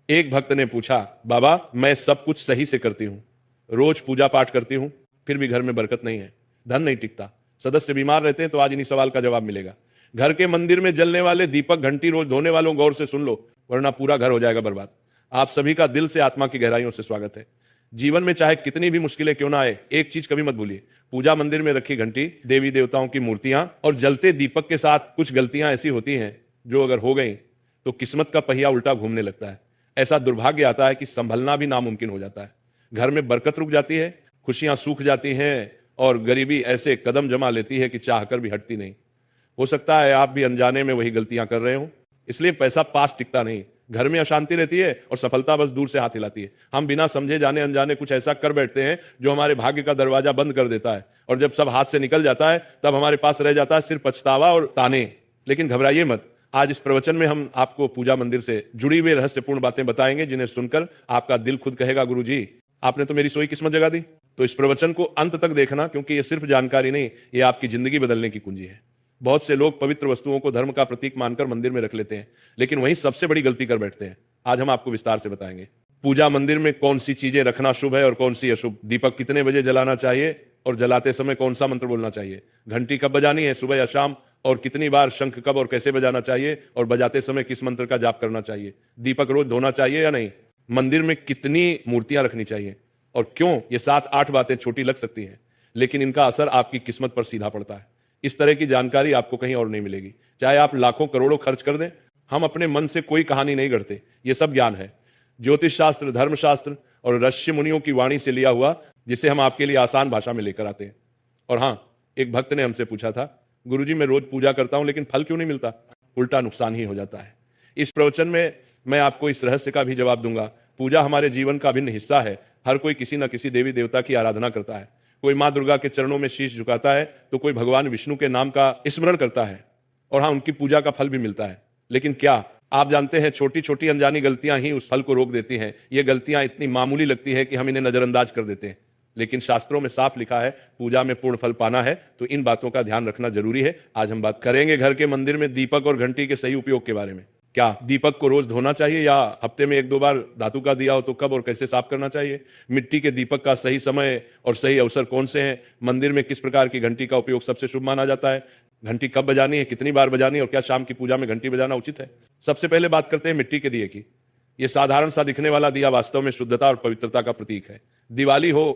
एक भक्त ने पूछा, बाबा मैं सब कुछ सही से करती हूं, रोज पूजा पाठ करती हूं, फिर भी घर में बरकत नहीं है, धन नहीं टिकता, सदस्य बीमार रहते हैं, तो आज इन्हीं सवाल का जवाब मिलेगा। घर के मंदिर में जलने वाले दीपक घंटी रोज धोने वालों गौर से सुन लो, वरना पूरा घर हो जाएगा बर्बाद। आप सभी का दिल से आत्मा की गहराइयों से स्वागत है। जीवन में चाहे कितनी भी मुश्किलें क्यों ना आए, एक चीज कभी मत भूलिए, पूजा मंदिर में रखी घंटी, देवी देवताओं की मूर्तियां और जलते दीपक के साथ कुछ गलतियां ऐसी होती हैं जो अगर हो गई तो किस्मत का पहिया उल्टा घूमने लगता है। ऐसा दुर्भाग्य आता है कि संभलना भी नामुमकिन हो जाता है। घर में बरकत रुक जाती है, खुशियां सूख जाती हैं और गरीबी ऐसे कदम जमा लेती है कि चाहकर भी हटती नहीं। हो सकता है आप भी अनजाने में वही गलतियां कर रहे हो, इसलिए पैसा पास टिकता नहीं, घर में अशांति रहती है और सफलता बस दूर से हाथ हिलाती है। हम बिना समझे जाने अनजाने कुछ ऐसा कर बैठते हैं जो हमारे भाग्य का दरवाजा बंद कर देता है, और जब सब हाथ से निकल जाता है तब हमारे पास रह जाता है सिर्फ पछतावा और ताने। लेकिन घबराइए मत, आज इस प्रवचन में हम आपको पूजा मंदिर से जुड़ी हुई रहस्यपूर्ण बातें बताएंगे, जिन्हें सुनकर आपका दिल खुद कहेगा, गुरु जी आपने तो मेरी सोई किस्मत जगा दी। तो इस प्रवचन को अंत तक देखना, क्योंकि ये सिर्फ जानकारी नहीं, ये आपकी जिंदगी बदलने की कुंजी है। बहुत से लोग पवित्र वस्तुओं को धर्म का प्रतीक मानकर मंदिर में रख लेते हैं, लेकिन वहीं सबसे बड़ी गलती कर बैठते हैं। आज हम आपको विस्तार से बताएंगे पूजा मंदिर में कौन सी चीजें रखना शुभ है और कौन सी अशुभ, दीपक कितने बजे जलाना चाहिए और जलाते समय कौन सा मंत्र बोलना चाहिए, घंटी कब बजानी है, सुबह या शाम, और कितनी बार शंख कब और कैसे बजाना चाहिए, और बजाते समय किस मंत्र का जाप करना चाहिए, दीपक रोज धोना चाहिए या नहीं, मंदिर में कितनी मूर्तियां रखनी चाहिए और क्यों। ये 7-8 बातें छोटी लग सकती हैं, लेकिन इनका असर आपकी किस्मत पर सीधा पड़ता है। इस तरह की जानकारी आपको कहीं और नहीं मिलेगी, चाहे आप लाखों करोड़ों खर्च कर दें। हम अपने मन से कोई कहानी नहीं गढ़ते, ये सब ज्ञान है, ज्योतिष शास्त्र, धर्मशास्त्र और ऋषि मुनियों की वाणी से लिया हुआ, जिसे हम आपके लिए आसान भाषा में लेकर आते हैं। और हाँ, एक भक्त ने हमसे पूछा था, गुरुजी मैं रोज पूजा करता हूं लेकिन फल क्यों नहीं मिलता, उल्टा नुकसान ही हो जाता है। इस प्रवचन में मैं आपको इस रहस्य का भी जवाब दूंगा। पूजा हमारे जीवन का अभिन्न हिस्सा है। हर कोई किसी न किसी देवी देवता की आराधना करता है। कोई माँ दुर्गा के चरणों में शीश झुकाता है, तो कोई भगवान विष्णु के नाम का स्मरण करता है, और हाँ, उनकी पूजा का फल भी मिलता है। लेकिन क्या आप जानते हैं, छोटी छोटी अनजानी गलतियां ही उस फल को रोक देती हैं। ये गलतियां इतनी मामूली लगती है कि हम इन्हें नजरअंदाज कर देते हैं, लेकिन शास्त्रों में साफ लिखा है, पूजा में पूर्ण फल पाना है तो इन बातों का ध्यान रखना जरूरी है। आज हम बात करेंगे घर के मंदिर में दीपक और घंटी के सही उपयोग के बारे में। क्या दीपक को रोज धोना चाहिए या हफ्ते में 1-2 बार धातु का दिया हो तो कब और कैसे साफ करना चाहिए, मिट्टी के दीपक का सही समय और सही अवसर कौन से हैं, मंदिर में किस प्रकार की घंटी का उपयोग सबसे शुभ माना जाता है, घंटी कब बजानी है, कितनी बार बजानी है, और क्या शाम की पूजा में घंटी बजाना उचित है। सबसे पहले बात करते हैं मिट्टी के दिए की। यह साधारण सा दिखने वाला दिया वास्तव में शुद्धता और पवित्रता का प्रतीक है। दिवाली हो,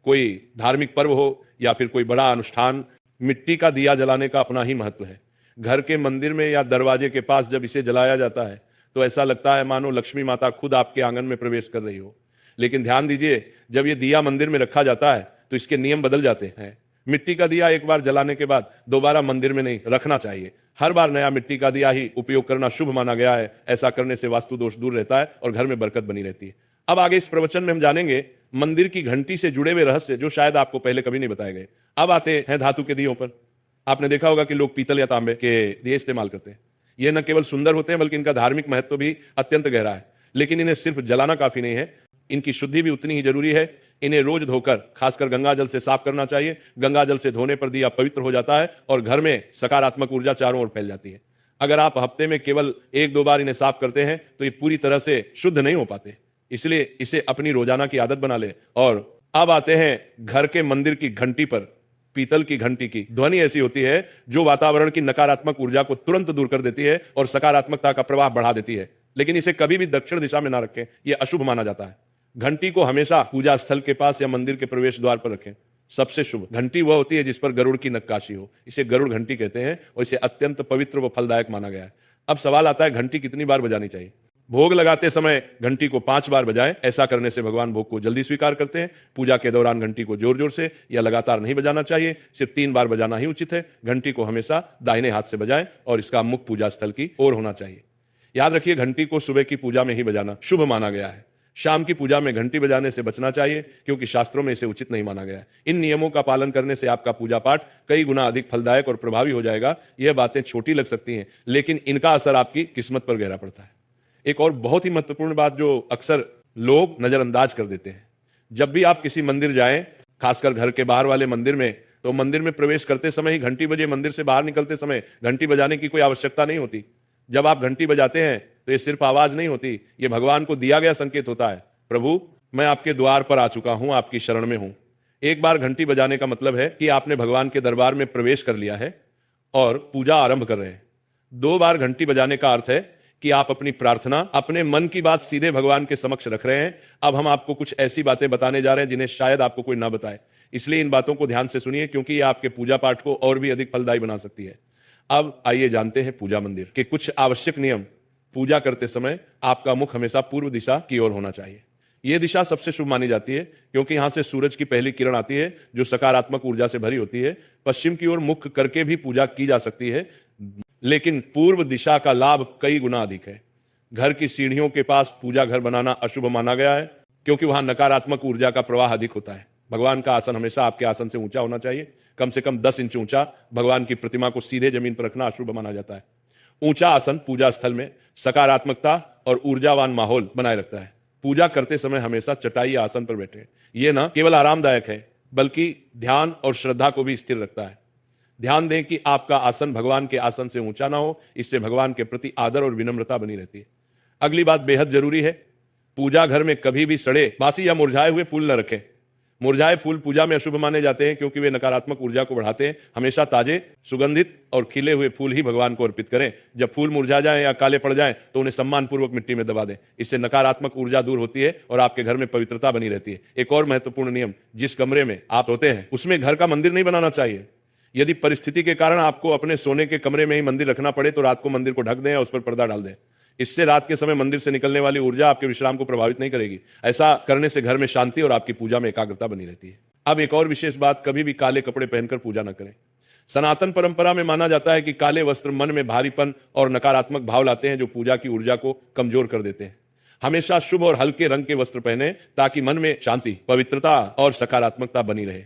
कोई धार्मिक पर्व हो या फिर कोई बड़ा अनुष्ठान, मिट्टी का दिया जलाने का अपना ही महत्व है। घर के मंदिर में या दरवाजे के पास जब इसे जलाया जाता है तो ऐसा लगता है मानो लक्ष्मी माता खुद आपके आंगन में प्रवेश कर रही हो। लेकिन ध्यान दीजिए, जब यह दिया मंदिर में रखा जाता है तो इसके नियम बदल जाते हैं। मिट्टी का दिया एक बार जलाने के बाद दोबारा मंदिर में नहीं रखना चाहिए। हर बार नया मिट्टी का दिया ही उपयोग करना शुभ माना गया है। ऐसा करने से वास्तु दोष दूर रहता है और घर में बरकत बनी रहती है। अब आगे इस प्रवचन में हम जानेंगे मंदिर की घंटी से जुड़े हुए रहस्य, जो शायद आपको पहले कभी नहीं बताए गए। अब आते हैं धातु के दियों पर। आपने देखा होगा कि लोग पीतल या तांबे के दिए इस्तेमाल करते हैं। ये न केवल सुंदर होते हैं बल्कि इनका धार्मिक महत्व भी अत्यंत गहरा है। लेकिन इन्हें सिर्फ जलाना काफी नहीं है, इनकी शुद्धि भी उतनी ही जरूरी है। इन्हें रोज धोकर, खासकर गंगा जल से साफ करना चाहिए। गंगा जल से धोने पर दिया पवित्र हो जाता है और घर में सकारात्मक ऊर्जा चारों ओर फैल जाती है। अगर आप हफ्ते में केवल 1-2 बार इन्हें साफ करते हैं तो ये पूरी तरह से शुद्ध नहीं हो पाते, इसलिए इसे अपनी रोजाना की आदत बना ले। और अब आते हैं घर के मंदिर की घंटी पर। पीतल की घंटी की ध्वनि ऐसी होती है जो वातावरण की नकारात्मक ऊर्जा को तुरंत दूर कर देती है और सकारात्मकता का प्रवाह बढ़ा देती है। लेकिन इसे कभी भी दक्षिण दिशा में ना रखें, यह अशुभ माना जाता है। घंटी को हमेशा पूजा स्थल के पास या मंदिर के प्रवेश द्वार पर रखें। सबसे शुभ घंटी वह होती है जिस पर गरुड़ की नक्काशी हो, इसे गरुड़ घंटी कहते हैं और इसे अत्यंत पवित्र व फलदायक माना गया है। अब सवाल आता है, घंटी कितनी बार बजानी चाहिए। भोग लगाते समय घंटी को 5 बार बजाएं। ऐसा करने से भगवान भोग को जल्दी स्वीकार करते हैं। पूजा के दौरान घंटी को जोर जोर से या लगातार नहीं बजाना चाहिए, सिर्फ 3 बार बजाना ही उचित है। घंटी को हमेशा दाहिने हाथ से बजाएं और इसका मुख पूजा स्थल की ओर होना चाहिए। याद रखिए, घंटी को सुबह की पूजा में ही बजाना शुभ माना गया है। शाम की पूजा में घंटी बजाने से बचना चाहिए, क्योंकि शास्त्रों में इसे उचित नहीं माना गया है। इन नियमों का पालन करने से आपका पूजा पाठ कई गुना अधिक फलदायक और प्रभावी हो जाएगा। यह बातें छोटी लग सकती हैं, लेकिन इनका असर आपकी किस्मत पर गहरा पड़ता है। एक और बहुत ही महत्वपूर्ण बात जो अक्सर लोग नजरअंदाज कर देते हैं, जब भी आप किसी मंदिर जाएं, खासकर घर के बाहर वाले मंदिर में, तो मंदिर में प्रवेश करते समय ही घंटी बजे, मंदिर से बाहर निकलते समय घंटी बजाने की कोई आवश्यकता नहीं होती। जब आप घंटी बजाते हैं तो ये सिर्फ आवाज नहीं होती, ये भगवान को दिया गया संकेत होता है। प्रभु, मैं आपके द्वार पर आ चुका हूं, आपकी शरण में हूं। एक बार घंटी बजाने का मतलब है कि आपने भगवान के दरबार में प्रवेश कर लिया है और पूजा आरंभ कर रहे हैं। 2 बार घंटी बजाने का अर्थ है कि आप अपनी प्रार्थना, अपने मन की बात सीधे भगवान के समक्ष रख रहे हैं। अब हम आपको कुछ ऐसी बातें बताने जा रहे हैं जिन्हें शायद आपको कोई ना बताए, इसलिए इन बातों को ध्यान से सुनिए, क्योंकि ये आपके पूजा पाठ को और भी अधिक फलदायी बना सकती है। अब आइए जानते हैं पूजा मंदिर के कुछ आवश्यक नियम। पूजा करते समय आपका मुख हमेशा पूर्व दिशा की ओर होना चाहिए। यह दिशा सबसे शुभ मानी जाती है, क्योंकि यहां से सूरज की पहली किरण आती है जो सकारात्मक ऊर्जा से भरी होती है। पश्चिम की ओर मुख करके भी पूजा की जा सकती है, लेकिन पूर्व दिशा का लाभ कई गुना अधिक है। घर की सीढ़ियों के पास पूजा घर बनाना अशुभ माना गया है, क्योंकि वहां नकारात्मक ऊर्जा का प्रवाह अधिक होता है। भगवान का आसन हमेशा आपके आसन से ऊंचा होना चाहिए, कम से कम 10 इंच ऊंचा। भगवान की प्रतिमा को सीधे जमीन पर रखना अशुभ माना जाता है। ऊंचा आसन पूजा स्थल में सकारात्मकता और ऊर्जावान माहौल बनाए रखता है। पूजा करते समय हमेशा चटाई या आसन पर बैठे। यह न केवल आरामदायक है, बल्कि ध्यान और श्रद्धा को भी स्थिर रखता है। ध्यान दें कि आपका आसन भगवान के आसन से ऊंचा ना हो, इससे भगवान के प्रति आदर और विनम्रता बनी रहती है। अगली बात बेहद जरूरी है, पूजा घर में कभी भी सड़े, बासी या मुरझाए हुए फूल न रखें। मुरझाए फूल पूजा में अशुभ माने जाते हैं, क्योंकि वे नकारात्मक ऊर्जा को बढ़ाते हैं। हमेशा ताजे, सुगंधित और खिले हुए फूल ही भगवान को अर्पित करें। जब फूल मुरझा जाएं या काले पड़ जाएं तो उन्हें सम्मानपूर्वक मिट्टी में दबा दें। इससे नकारात्मक ऊर्जा दूर होती है और आपके घर में पवित्रता बनी रहती है। एक और महत्वपूर्ण नियम, जिस कमरे में आप सोते हैं उसमें घर का मंदिर नहीं बनाना चाहिए। यदि परिस्थिति के कारण आपको अपने सोने के कमरे में ही मंदिर रखना पड़े तो रात को मंदिर को ढक दें या उस पर पर्दा डाल दें। इससे रात के समय मंदिर से निकलने वाली ऊर्जा आपके विश्राम को प्रभावित नहीं करेगी। ऐसा करने से घर में शांति और आपकी पूजा में एकाग्रता बनी रहती है। अब एक और विशेष बात, कभी भी काले कपड़े पहनकर पूजा न करें। सनातन परंपरा में माना जाता है कि काले वस्त्र मन में भारीपन और नकारात्मक भाव लाते हैं, जो पूजा की ऊर्जा को कमजोर कर देते हैं। हमेशा शुभ और हल्के रंग के वस्त्र पहने ताकि मन में शांति, पवित्रता और सकारात्मकता बनी रहे।